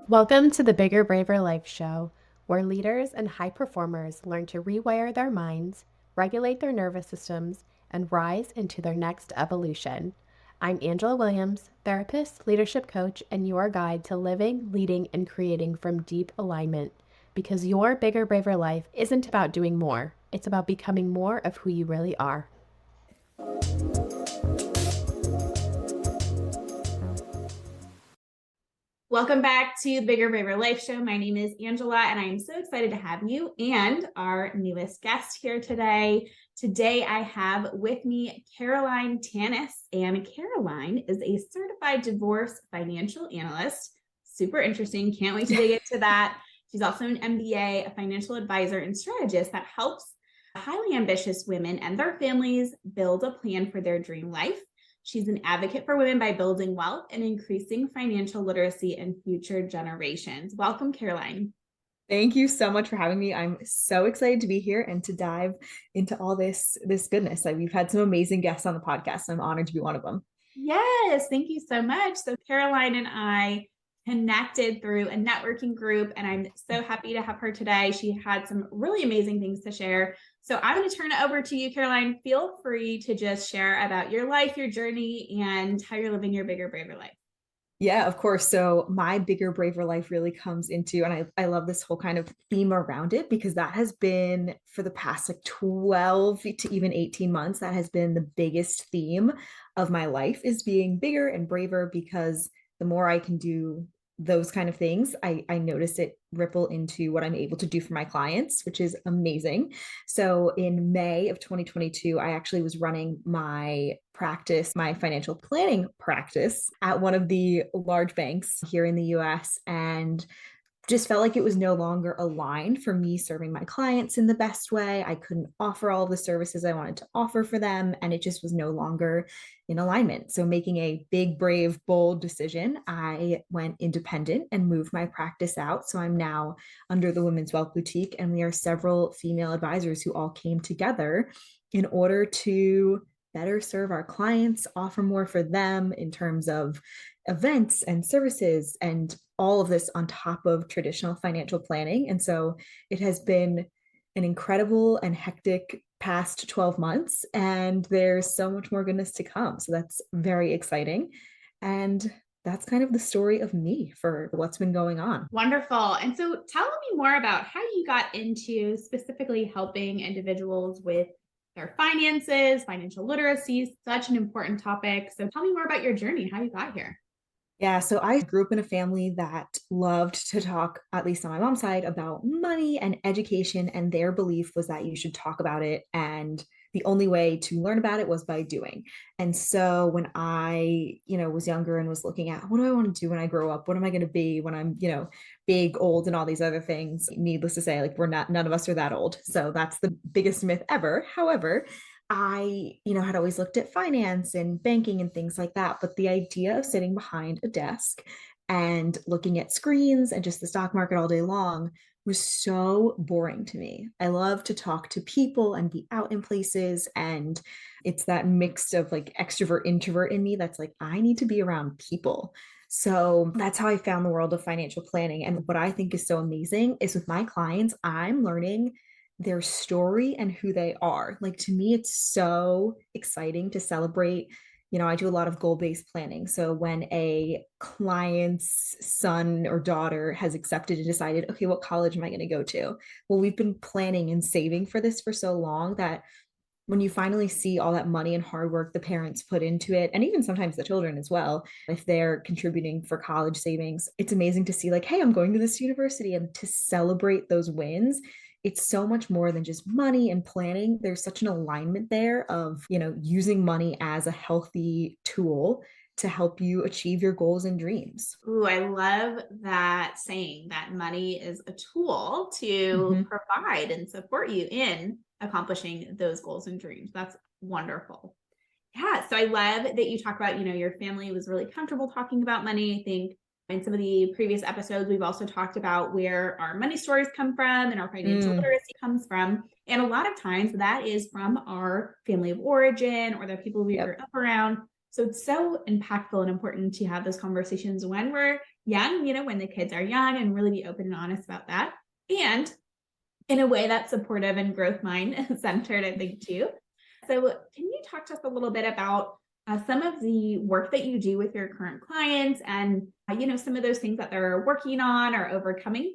Welcome to the Bigger, Braver Life Show, where leaders and high performers learn to rewire their minds, regulate their nervous systems, and rise into their next evolution. I'm Angela Williams, therapist, leadership coach, and your guide to living, leading, and creating from deep alignment. Because your bigger, braver life isn't about doing more, it's about becoming more of who you really are. Welcome back to the Bigger Braver Life Show. My name is Angela, and I am so excited to have you and our newest guest here today. Today, I have with me Caroline Tannis, and Caroline is a certified divorce financial analyst. Super interesting. Can't wait to dig into that. She's also an MBA, a financial advisor, and strategist that helps highly ambitious women and their families build a plan for their dream life. She's an advocate for women by building wealth and increasing financial literacy in future generations. Welcome, Caroline. Thank you so much for having me. I'm so excited to be here and to dive into all this goodness. We've had some amazing guests on the podcast. I'm honored to be one of them. Yes, thank you so much. So Caroline and I connected through a networking group, and I'm so happy to have her today. She had some really amazing things to share. So I'm going to turn it over to you, Caroline. Feel free to just share about your life, your journey, and how you're living your bigger, braver life. Yeah, of course. So my bigger, braver life really comes into, and I love this whole kind of theme around it because that has been for the past like 12 to even 18 months, that has been the biggest theme of my life is being bigger and braver because the more I can do those kind of things, I notice it ripple into what I'm able to do for my clients, which is amazing. So in May of 2022, I actually was running my practice, my financial planning practice at one of the large banks here in the US. And just felt like it was no longer aligned for me serving my clients in the best way. I couldn't offer all of the services I wanted to offer for them, and it just was no longer in alignment. So, making a big, brave, bold decision, I went independent and moved my practice out. So, I'm now under the Women's Wealth Boutique, and we are several female advisors who all came together in order to better serve our clients, offer more for them in terms of events and services and all of this on top of traditional financial planning. And so it has been an incredible and hectic past 12 months, and there's so much more goodness to come. So that's very exciting. And that's kind of the story of me for what's been going on. Wonderful. And so tell me more about how you got into specifically helping individuals with their finances, financial literacy, such an important topic. So tell me more about your journey, how you got here. Yeah, so I grew up in a family that loved to talk, at least on my mom's side, about money and education. And their belief was that you should talk about it. And the only way to learn about it was by doing. And so when I, was younger and was looking at what do I want to do when I grow up? What am I going to be when I'm, big, old, and all these other things? Needless to say, like none of us are that old. So that's the biggest myth ever. However, I, had always looked at finance and banking and things like that. But the idea of sitting behind a desk and looking at screens and just the stock market all day long was so boring to me. I love to talk to people and be out in places. And it's that mix of like extrovert, introvert in me that's like, I need to be around people. So that's how I found the world of financial planning. And what I think is so amazing is with my clients, I'm learning their story and who they are. Like to me, it's so exciting to celebrate. I do a lot of goal-based planning. So when a client's son or daughter has accepted and decided, okay, what college am I going to go to? Well, we've been planning and saving for this for so long that when you finally see all that money and hard work the parents put into it, and even sometimes the children as well, if they're contributing for college savings, it's amazing to see like, hey, I'm going to this university, and to celebrate those wins. It's so much more than just money and planning. There's such an alignment there of, using money as a healthy tool to help you achieve your goals and dreams. Ooh, I love that saying that money is a tool to provide and support you in accomplishing those goals and dreams. That's wonderful. Yeah. So I love that you talk about, your family was really comfortable talking about money. I think in some of the previous episodes, we've also talked about where our money stories come from and our financial literacy comes from. And a lot of times that is from our family of origin or the people we grew up around. So it's so impactful and important to have those conversations when we're young, when the kids are young, and really be open and honest about that. And in a way that's supportive and growth mind centered, I think, too. So can you talk to us a little bit about some of the work that you do with your current clients and, some of those things that they're working on or overcoming?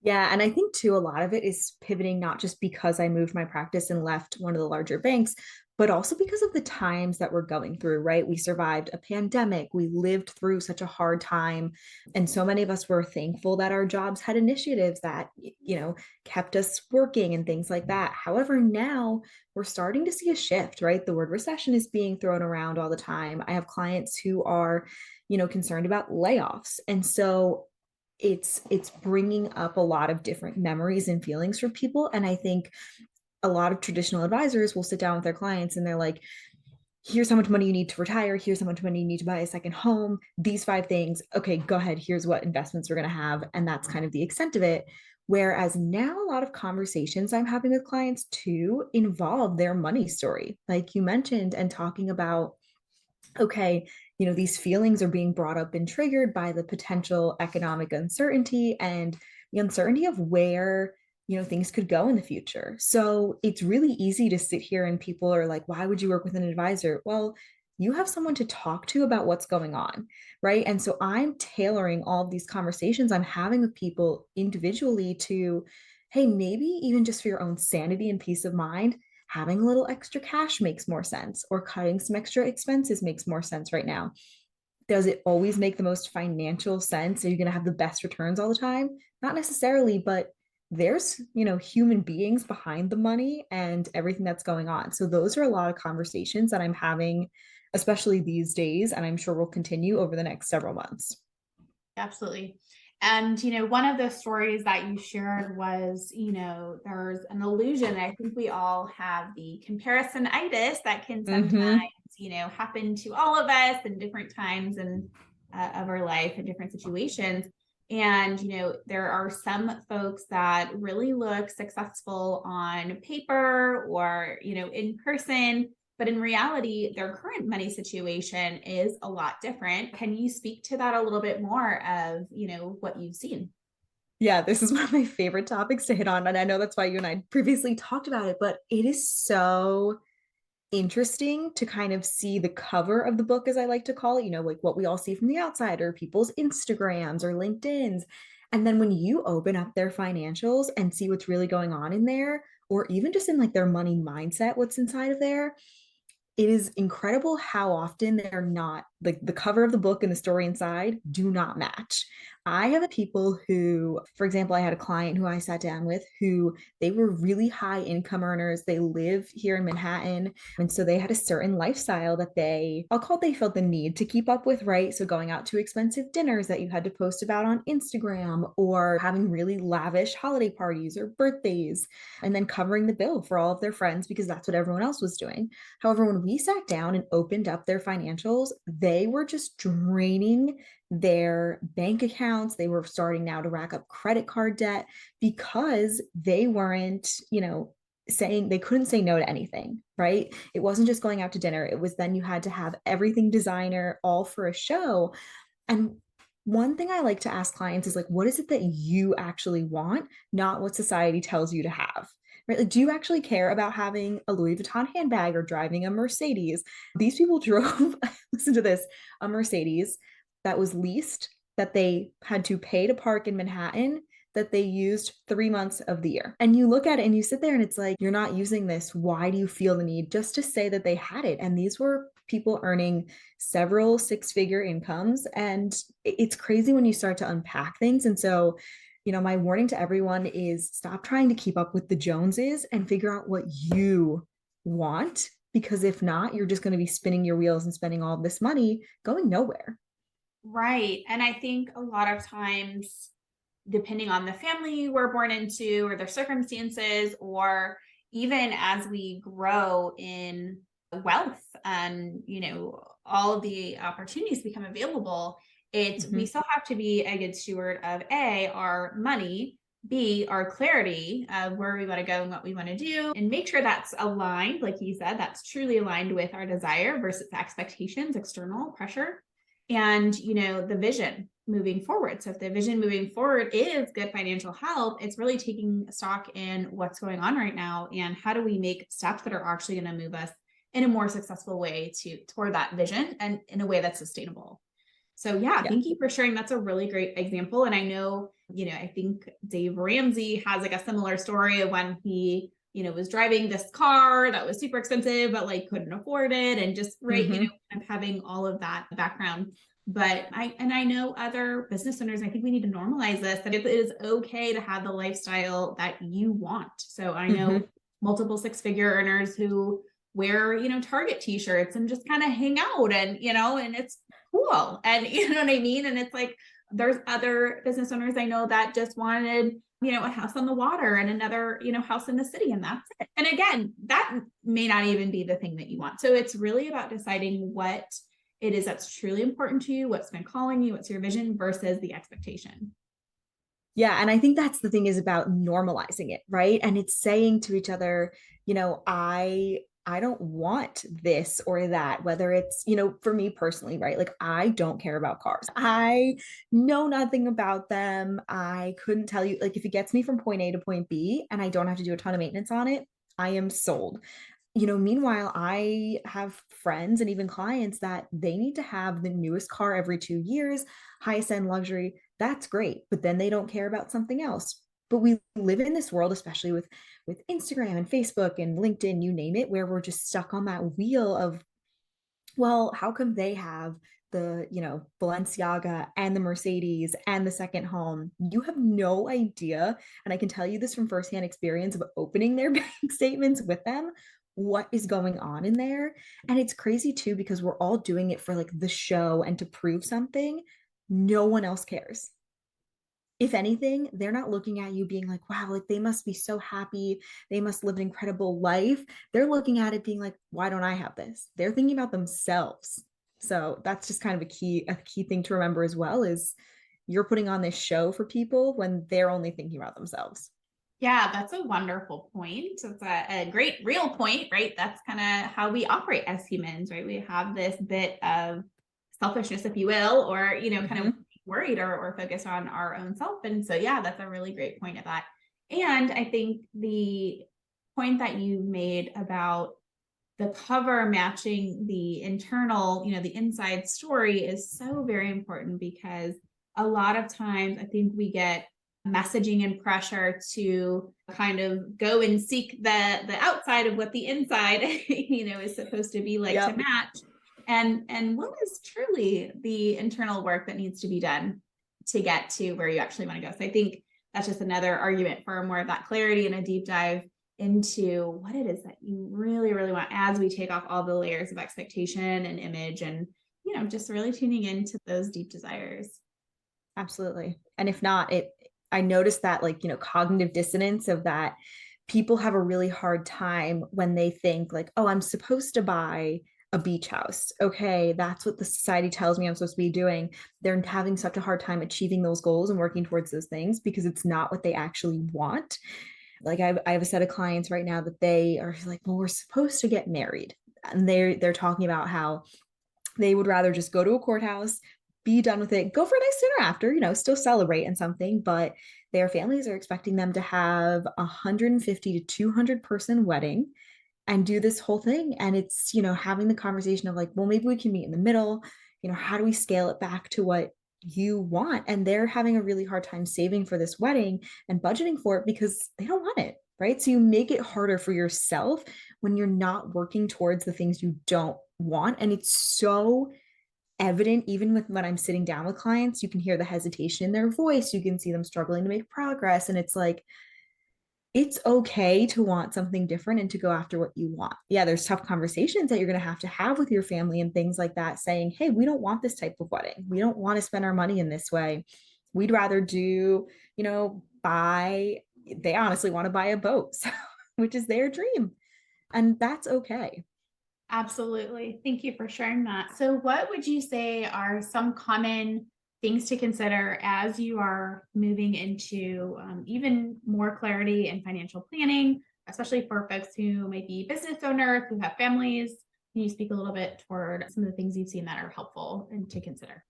Yeah. And I think too, a lot of it is pivoting, not just because I moved my practice and left one of the larger banks, but also because of the times that we're going through, right? We survived a pandemic. We lived through such a hard time. And so many of us were thankful that our jobs had initiatives that, kept us working and things like that. However, now we're starting to see a shift, right? The word recession is being thrown around all the time. I have clients who are, concerned about layoffs. And so it's bringing up a lot of different memories and feelings for people. And I think a lot of traditional advisors will sit down with their clients and they're like, here's how much money you need to retire, here's how much money you need to buy a second home, these 5 things, okay, go ahead, here's what investments we're going to have, and that's kind of the extent of it. Whereas now a lot of conversations I'm having with clients too involve their money story, like you mentioned, and talking about, okay, these feelings are being brought up and triggered by the potential economic uncertainty and the uncertainty of where, things could go in the future. So it's really easy to sit here and people are like, why would you work with an advisor? Well, you have someone to talk to about what's going on, right? And so I'm tailoring all of these conversations I'm having with people individually to, hey, maybe even just for your own sanity and peace of mind, having a little extra cash makes more sense, or cutting some extra expenses makes more sense right now. Does it always make the most financial sense? Are you going to have the best returns all the time? Not necessarily, but there's, human beings behind the money and everything that's going on. So those are a lot of conversations that I'm having, especially these days, and I'm sure will continue over the next several months. Absolutely. And, one of the stories that you shared was, there's an illusion. I think we all have the comparisonitis that can sometimes, Mm-hmm. happen to all of us in different times and of our life in different situations. And, there are some folks that really look successful on paper or, in person, but in reality, their current money situation is a lot different. Can you speak to that a little bit more of, what you've seen? Yeah, this is one of my favorite topics to hit on. And I know that's why you and I previously talked about it, but it is so interesting to kind of see the cover of the book, as I like to call it, like what we all see from the outside or people's Instagrams or LinkedIn's. And then when you open up their financials and see what's really going on in there, or even just in like their money mindset, what's inside of there, it is incredible how often they're not, like, the cover of the book and the story inside do not match. I have people who, for example, I had a client who I sat down with who they were really high income earners. They live here in Manhattan. And so they had a certain lifestyle that I'll call it, they felt the need to keep up with, right? So going out to expensive dinners that you had to post about on Instagram, or having really lavish holiday parties or birthdays, and then covering the bill for all of their friends because that's what everyone else was doing. However, when we sat down and opened up their financials, they were just draining their bank accounts. They were starting now to rack up credit card debt because they weren't, saying, they couldn't say no to anything, right? It wasn't just going out to dinner. It was then you had to have everything designer, all for a show. And one thing I like to ask clients is like, what is it that you actually want, not what society tells you to have? Right? Like, do you actually care about having a Louis Vuitton handbag or driving a Mercedes? These people drove, listen to this, a Mercedes that was leased, that they had to pay to park in Manhattan, that they used 3 months of the year. And you look at it and you sit there and it's like, you're not using this. Why do you feel the need just to say that they had it? And these were people earning several six-figure incomes. And it's crazy when you start to unpack things. And so, my warning to everyone is stop trying to keep up with the Joneses and figure out what you want. Because if not, you're just going to be spinning your wheels and spending all this money going nowhere. Right. And I think a lot of times, depending on the family we're born into or their circumstances, or even as we grow in wealth and, all of the opportunities become available, we Mhm. still have to be a good steward of our money, B, our clarity of where we want to go and what we want to do, and make sure that's aligned, like you said, that's truly aligned with our desire versus expectations, external pressure, and the vision moving forward. So if the vision moving forward is good financial health, it's really taking stock in what's going on right now and how do we make steps that are actually going to move us in a more successful way toward that vision and in a way that's sustainable. So yeah, thank you for sharing. That's a really great example. And I know, I think Dave Ramsey has like a similar story of when he, was driving this car that was super expensive, but like couldn't afford it. And just, right, kind of having all of that background. But I know other business owners, I think we need to normalize this, that it is okay to have the lifestyle that you want. So I know multiple six-figure earners who wear, Target t-shirts and just kind of hang out and, and it's cool. And you know what I mean? And it's like, there's other business owners I know that just wanted, a house on the water and another, house in the city, and that's it. And again, that may not even be the thing that you want. So it's really about deciding what it is that's truly important to you, what's been calling you, what's your vision versus the expectation. Yeah. And I think that's the thing, is about normalizing it, right? And it's saying to each other, I don't want this or that, whether it's, for me personally, right? Like, I don't care about cars. I know nothing about them. I couldn't tell you, like, if it gets me from point A to point B and I don't have to do a ton of maintenance on it, I am sold. Meanwhile, I have friends and even clients that they need to have the newest car every 2 years, highest end luxury. That's great. But then they don't care about something else. But we live in this world, especially with Instagram and Facebook and LinkedIn, you name it, where we're just stuck on that wheel of, well, how come they have the, Balenciaga and the Mercedes and the second home? You have no idea. And I can tell you this from firsthand experience of opening their bank statements with them, what is going on in there. And it's crazy too, because we're all doing it for like the show and to prove something. No one else cares. If anything, they're not looking at you being like, wow, like they must be so happy. They must live an incredible life. They're looking at it being like, why don't I have this? They're thinking about themselves. So that's just kind of a key thing to remember as well, is you're putting on this show for people when they're only thinking about themselves. Yeah, that's a wonderful point. It's a great real point, right? That's kind of how we operate as humans, right? We have this bit of selfishness, if you will, or, kind of worried or focused on our own self. And so, yeah, that's a really great point of that. And I think the point that you made about the cover matching the internal, the inside story is so very important, because a lot of times I think we get messaging and pressure to kind of go and seek the outside of what the inside, is supposed to be like to match. And what is truly the internal work that needs to be done to get to where you actually want to go. So I think that's just another argument for more of that clarity and a deep dive into what it is that you really, really want, as we take off all the layers of expectation and image and, just really tuning into those deep desires. Absolutely. And if not, I noticed that, like, cognitive dissonance of that, people have a really hard time when they think like, oh, I'm supposed to buy a beach house. Okay, that's what the society tells me I'm supposed to be doing. They're having such a hard time achieving those goals and working towards those things because it's not what they actually want. Like, I have a set of clients right now that they are like, well, we're supposed to get married. And they're talking about how they would rather just go to a courthouse, be done with it, go for a nice dinner after, still celebrate and something, but their families are expecting them to have 150 to 200 person wedding and do this whole thing. And it's, having the conversation of like, well, maybe we can meet in the middle. How do we scale it back to what you want? And they're having a really hard time saving for this wedding and budgeting for it because they don't want it. Right. So you make it harder for yourself when you're not working towards the things you don't want. And it's so evident, even with when I'm sitting down with clients, you can hear the hesitation in their voice. You can see them struggling to make progress. And it's like, it's okay to want something different and to go after what you want. Yeah, there's tough conversations that you're going to have with your family and things like that, saying, hey, we don't want this type of wedding. We don't want to spend our money in this way. We'd rather do, they honestly want to buy a boat, which is their dream. And that's okay. Absolutely. Thank you for sharing that. So what would you say are some common things to consider as you are moving into even more clarity in financial planning, especially for folks who might be business owners, who have families. Can you speak a little bit toward some of the things you've seen that are helpful and to consider?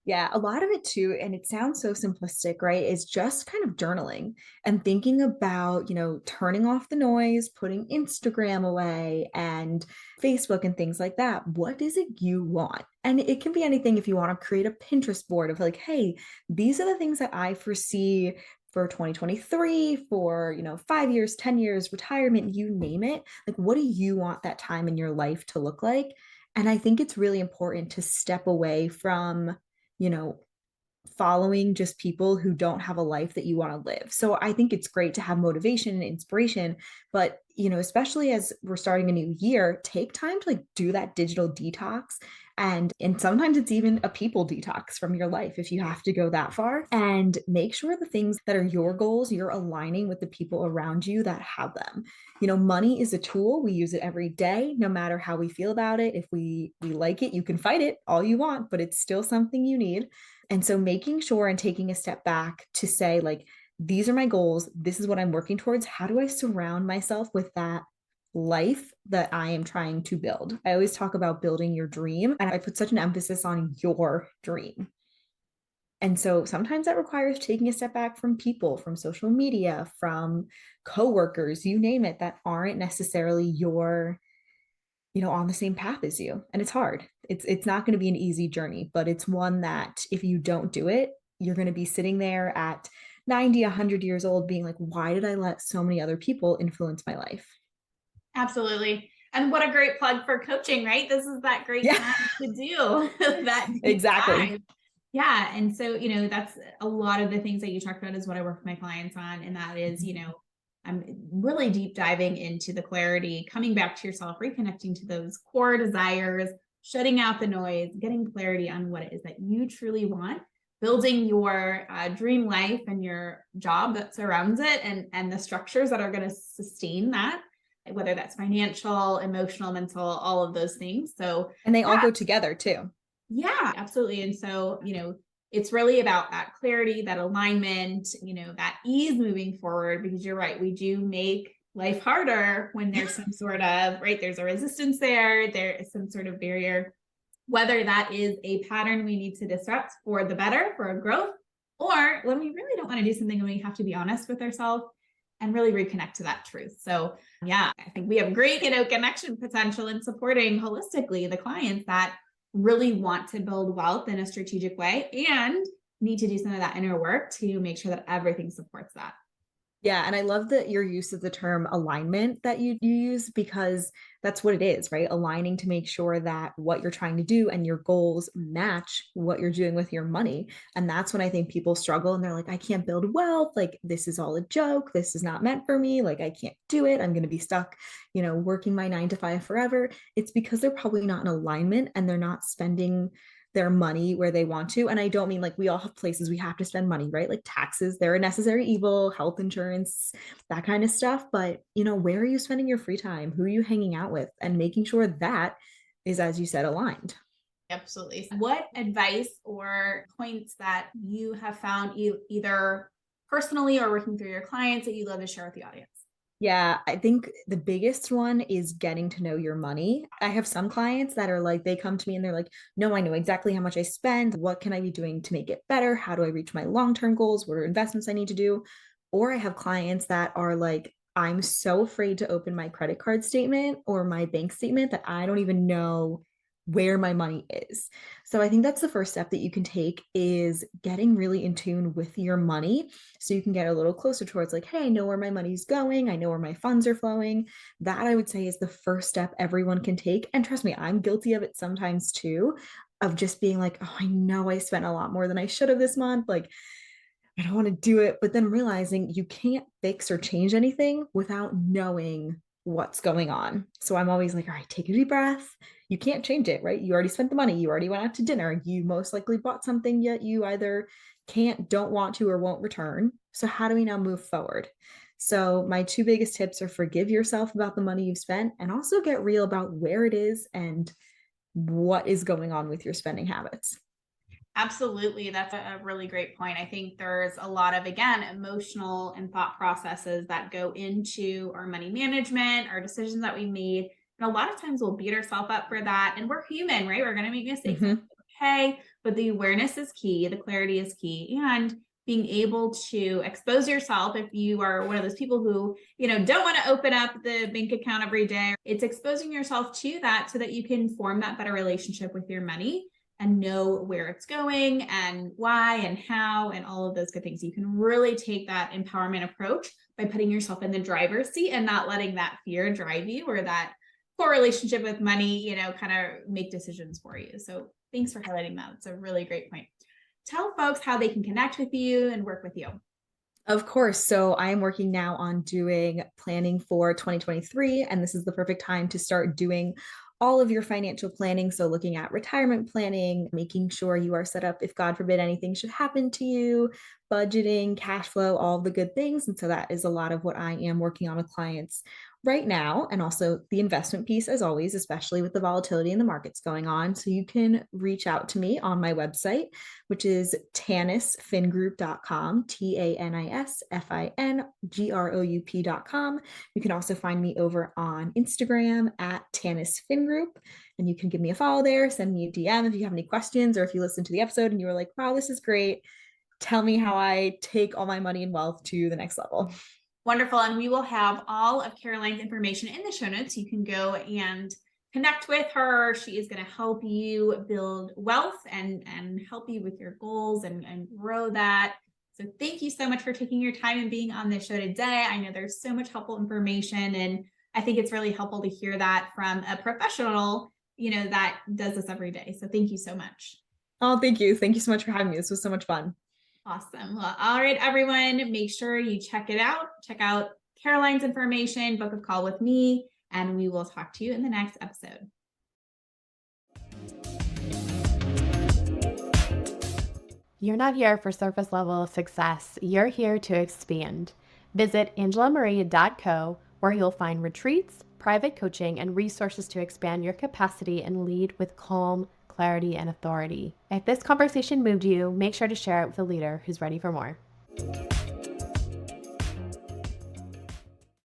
Yeah, a lot of it too, and it sounds so simplistic, right? Is just kind of journaling and thinking about, turning off the noise, putting Instagram away and Facebook and things like that. What is it you want? And it can be anything. If you want to create a Pinterest board of like, hey, these are the things that I foresee for 2023, for, 5 years, 10 years, retirement, you name it. Like, what do you want that time in your life to look like? And I think it's really important to step away from you know, following just people who don't have a life that you want to live. So I think it's great to have motivation and inspiration, but especially as we're starting a new year, take time to like do that digital detox. And sometimes it's even a people detox from your life if you have to go that far, and make sure the things that are your goals you're aligning with the people around you that have them. Money is a tool. We use it every day, no matter how we feel about it. If we like it, you can fight it all you want, but it's still something you need. And so making sure and taking a step back to say, like, these are my goals. This is what I'm working towards. How do I surround myself with that life that I am trying to build? I always talk about building your dream, and I put such an emphasis on your dream. And so sometimes that requires taking a step back from people, from social media, from coworkers, you name it, that aren't necessarily your on the same path as you. And it's hard. It's not going to be an easy journey, but it's one that if you don't do it, you're going to be sitting there at 90, 100 years old being like, why did I let so many other people influence my life? Absolutely. And what a great plug for coaching, right? This is that great Yeah, time to do that deep exactly. dive. Yeah. And so, that's a lot of the things that you talked about is what I work with my clients on. And that is, I'm really deep diving into the clarity, coming back to yourself, reconnecting to those core desires, shutting out the noise, getting clarity on what it is that you truly want, building your dream life and your job that surrounds it, and the structures that are going to sustain that, whether that's financial, emotional, mental, all of those things. So, And they all yeah, go together too. yeah, absolutely. And so, it's really about that clarity, that alignment, that ease moving forward, because you're right. We do make life harder when there's some sort of, right, there's a resistance there is some sort of barrier, whether that is a pattern we need to disrupt for the better, for a growth, or when we really don't want to do something and we have to be honest with ourselves and really reconnect to that truth. So yeah, I think we have great, connection potential in supporting holistically the clients that really want to build wealth in a strategic way and need to do some of that inner work to make sure that everything supports that. Yeah, and I love that your use of the term alignment that you use, because that's what it is, right? Aligning to make sure that what you're trying to do and your goals match what you're doing with your money. And that's when I think people struggle and they're like, I can't build wealth. Like, this is all a joke. This is not meant for me. Like, I can't do it. I'm going to be stuck, working my 9 to 5 forever. It's because they're probably not in alignment and they're not spending their money where they want to. And I don't mean like we all have places we have to spend money, right? Like taxes, they're a necessary evil, health insurance, that kind of stuff. But, where are you spending your free time? Who are you hanging out with? And making sure that is, as you said, aligned. Absolutely. What advice or points that you have found either personally or working through your clients that you love to share with the audience? Yeah, I think the biggest one is getting to know your money. I have some clients that are like, they come to me and they're like, no, I know exactly how much I spend. What can I be doing to make it better? How do I reach my long-term goals? What are investments I need to do? Or I have clients that are like, I'm so afraid to open my credit card statement or my bank statement that I don't even know where my money is. So I think that's the first step that you can take, is getting really in tune with your money so you can get a little closer towards like, hey, I know where my money's going. I know where my funds are flowing. That, I would say, is the first step everyone can take. And trust me, I'm guilty of it sometimes too, of just being like, oh, I know I spent a lot more than I should have this month. Like, I don't want to do it. But then realizing you can't fix or change anything without knowing what's going on. So I'm always like, all right, take a deep breath. You can't change it, right? You already spent the money. You already went out to dinner. You most likely bought something yet you either can't, don't want to, or won't return. So how do we now move forward? So my two biggest tips are forgive yourself about the money you've spent, and also get real about where it is and what is going on with your spending habits. Absolutely. That's a really great point. I think there's a lot of, again, emotional and thought processes that go into our money management, our decisions that we made. And a lot of times we'll beat ourselves up for that. And we're human, right? We're going to make mistakes. Hmm. Okay. But the awareness is key, the clarity is key. And being able to expose yourself if you are one of those people who, don't want to open up the bank account every day. It's exposing yourself to that so that you can form that better relationship with your money and know where it's going and why and how and all of those good things. You can really take that empowerment approach by putting yourself in the driver's seat and not letting that fear drive you or that poor relationship with money, kind of make decisions for you. So thanks for highlighting that. It's a really great point. Tell folks how they can connect with you and work with you. Of course. So I am working now on doing planning for 2023, and this is the perfect time to start doing all of your financial planning. So looking at retirement planning, making sure you are set up if God forbid anything should happen to you, budgeting, cash flow, all the good things. And so that is a lot of what I am working on with clients right now, and also the investment piece as always, especially with the volatility in the markets going on. So you can reach out to me on my website, which is tannisfingroup.com, TANISFINGROUP.com. You can also find me over on Instagram at tannisfingroup, and you can give me a follow there, send me a DM if you have any questions, or if you listen to the episode and you were like, wow, this is great, tell me how I take all my money and wealth to the next level. Wonderful. And we will have all of Caroline's information in the show notes. You can go and connect with her. She is going to help you build wealth and help you with your goals and grow that. So thank you so much for taking your time and being on this show today. I know there's so much helpful information, and I think it's really helpful to hear that from a professional, that does this every day. So thank you so much. Oh, thank you. Thank you so much for having me. This was so much fun. Awesome. Well, all right, everyone, make sure you check it out. Check out Caroline's information, book a call with me, and we will talk to you in the next episode. You're not here for surface level success. You're here to expand. Visit angelamarie.co, where you'll find retreats, private coaching, and resources to expand your capacity and lead with calm, clarity, and authority. If this conversation moved you, make sure to share it with a leader who's ready for more.